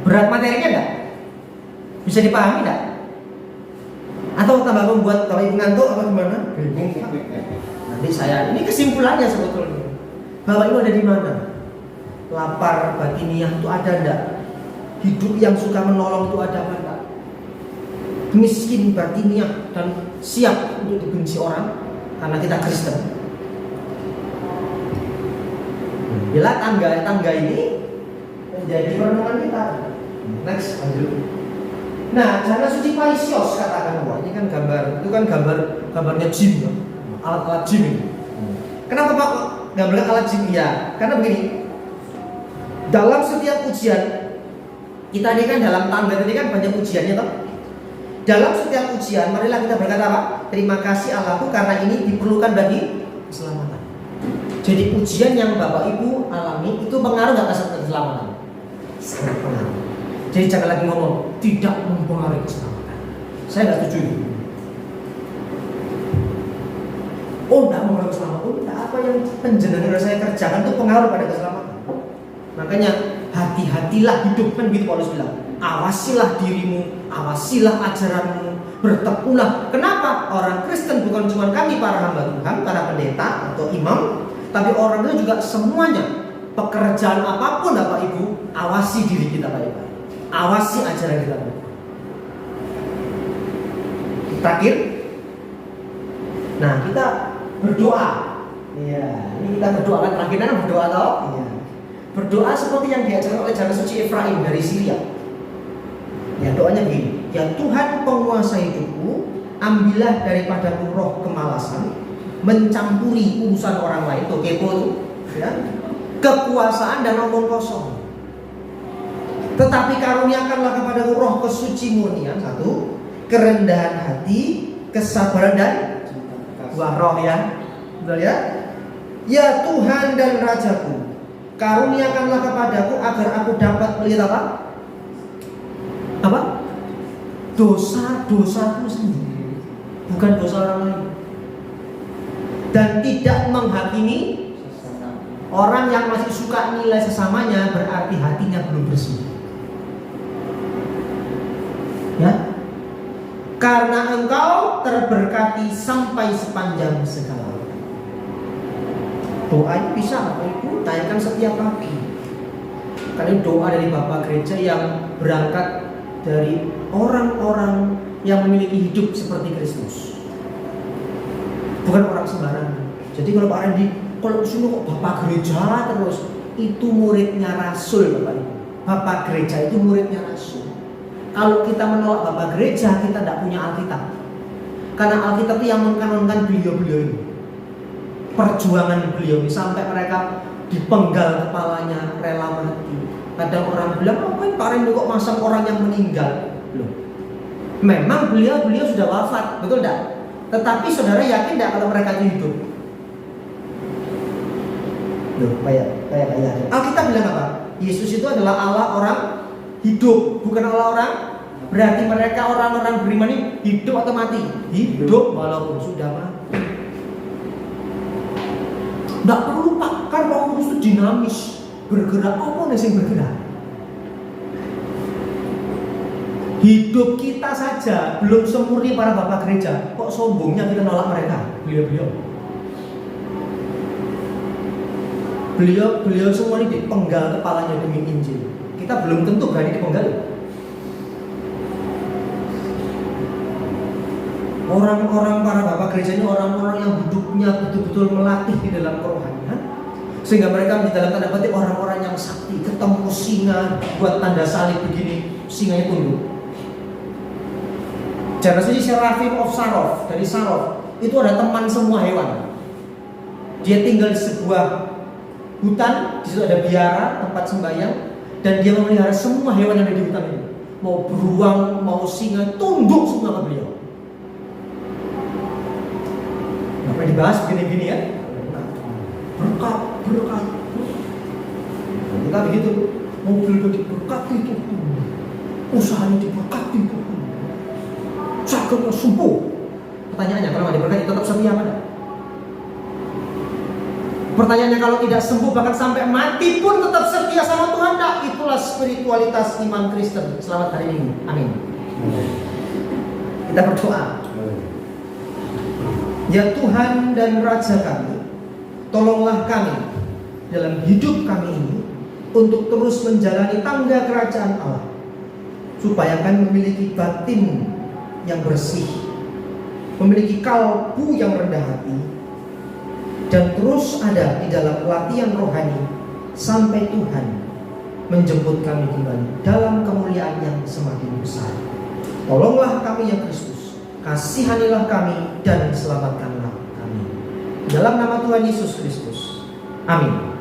Berat materinya enggak? Bisa dipahami enggak? Atau tambah membuat Bapak Ibu ngantuk apa gimana? Nanti saya, ini kesimpulannya sebetulnya. Bapak Ibu ada di mana? Lapar batiniah itu ada enggak? Hidup yang suka menolong itu ada apa enggak? Miskin batiniah dan siap untuk dibenci orang karena kita Kristen. Bila tangga ini menjadi renungan kita. Next, lanjut. Nah, jana suci Paisios katakan bahwa ini kan gambar, itu kan gambarnya gym, alat-alat gym ini. Kenapa Pak gambarnya alat gym? Ya, karena begini. Dalam setiap ujian kita ini kan dalam tangga ini kan banyak ujiannya toh. Dalam setiap ujian, marilah kita berkata apa? Terima kasih Allahku karena ini diperlukan bagi keselamatan. Jadi ujian yang Bapak Ibu alami itu pengaruh nggak ke keselamatan? Sangat pengaruh. Jadi jangan lagi ngomong tidak mempengaruhi keselamatan. Saya nggak setuju itu. Oh, nggak mempengaruhi keselamatan. Oh, tidak, apa yang penjenengan saya kerjakan itu pengaruh pada keselamatan. Makanya hati-hatilah hidup, kan gitu Paulus bilang. Awasilah dirimu, awasilah ajaranmu, bertekulah. Kenapa? Orang Kristen bukan cuma kami para hamba Tuhan, para pendeta atau imam, tapi orang itu juga semuanya. Pekerjaan apapun Bapak Ibu, awasi diri kita baik-baik. Awasi ajaran kita baik. Terakhir, nah kita berdoa. Iya, ini kita berdoa kan terakhirnya berdoa toh? Iya. Berdoa seperti yang diajarkan oleh jana suci Efraim dari Syria. Ya doanya begini, ya Tuhan penguasa hidupku, ambillah daripadaku roh kemalasan, mencampuri urusan orang lain, tuh kepo tuh, ya, kekuasaan dan omong kosong. Tetapi karuniakanlah kepadaku roh kesuci murnian, satu, kerendahan hati, kesabaran dan buah roh ya, betul ya? Ya Tuhan dan Rajaku, karuniakanlah kepadaku agar aku dapat melihat apa? Apa? Dosa-dosaku sendiri, bukan dosa orang lain. Dan tidak menghakimi orang yang masih suka nilai sesamanya, berarti hatinya belum bersih. Ya, karena engkau terberkati sampai sepanjang segala. Doa ini bisa Bapak Ibu tanyakan setiap pagi. Karena doa dari Bapak Gereja yang berangkat dari orang-orang yang memiliki hidup seperti Kristus, bukan orang sembarangan. Jadi kalau Pak Randy, kalau suruh kok Bapak Gereja terus, itu muridnya Rasul, Bapak Ibu. Bapak Gereja itu muridnya Rasul. Kalau kita menolak Bapak Gereja, kita tidak punya Alkitab. Karena Alkitab itu yang menkanonkan beliau-beliau ini, perjuangan beliau ini, sampai mereka dipenggal kepalanya, rela mati. Kadang orang bilang, ngapain Pak Randy kok masang orang yang meninggal? Loh, memang beliau sudah wafat, betul tidak? Tetapi saudara yakin tidak kalau mereka itu hidup? Loh, kayak Alkitab bilang apa? Yesus itu adalah Allah orang hidup, bukan Allah orang. Berarti mereka orang-orang beriman ini hidup atau mati? Hidup walaupun sudah mati. Tidak perlu Pak, kan Roh Kudus itu dinamis, bergerak. Apa nih yang bergerak? Hidup kita saja belum sempurna para Bapak Gereja. Kok sombongnya kita nolak mereka? Beliau semua ini dipenggal kepalanya demi Injil. Kita belum tentu berani dipenggal. Orang-orang para Bapak Gereja ini orang-orang yang hidupnya betul-betul melatih di dalam kerohanian, sehingga mereka di dalam tanda petik orang-orang yang sakti. Ketemu singa buat tanda salib begini, singanya tunduk. Jangan saja Seraphim of Sarov, dari Sarov itu ada teman semua hewan. Dia tinggal di sebuah hutan, di situ ada biara, tempat sembahyang, dan dia memelihara semua hewan yang ada di hutan ini. Mau beruang, mau singa, tunduk semua ke beliau. Nggak pernah dibahas begini-gini ya. Berkat. Kita begitu, mobil itu diberkati itu, usahanya diberkati itu, sakitnya sembuh. Pertanyaannya, kalau nggak diberkati tetap setia mana? Pertanyaannya, kalau tidak sembuh bahkan sampai mati pun tetap setia sama Tuhan, tak? Itulah spiritualitas iman Kristen. Selamat hari Minggu. Amin. Kita berdoa. Ya Tuhan dan Raja kami, tolonglah kami dalam hidup kami ini untuk terus menjalani tangga kerajaan Allah, supaya kami memiliki batin yang bersih, memiliki kalbu yang rendah hati, dan terus ada di dalam latihan rohani sampai Tuhan menjemput kami kembali dalam kemuliaan yang semakin besar. Tolonglah kami ya Kristus, kasihanilah kami dan selamatkanlah kami. Dalam nama Tuhan Yesus Kristus. Amin.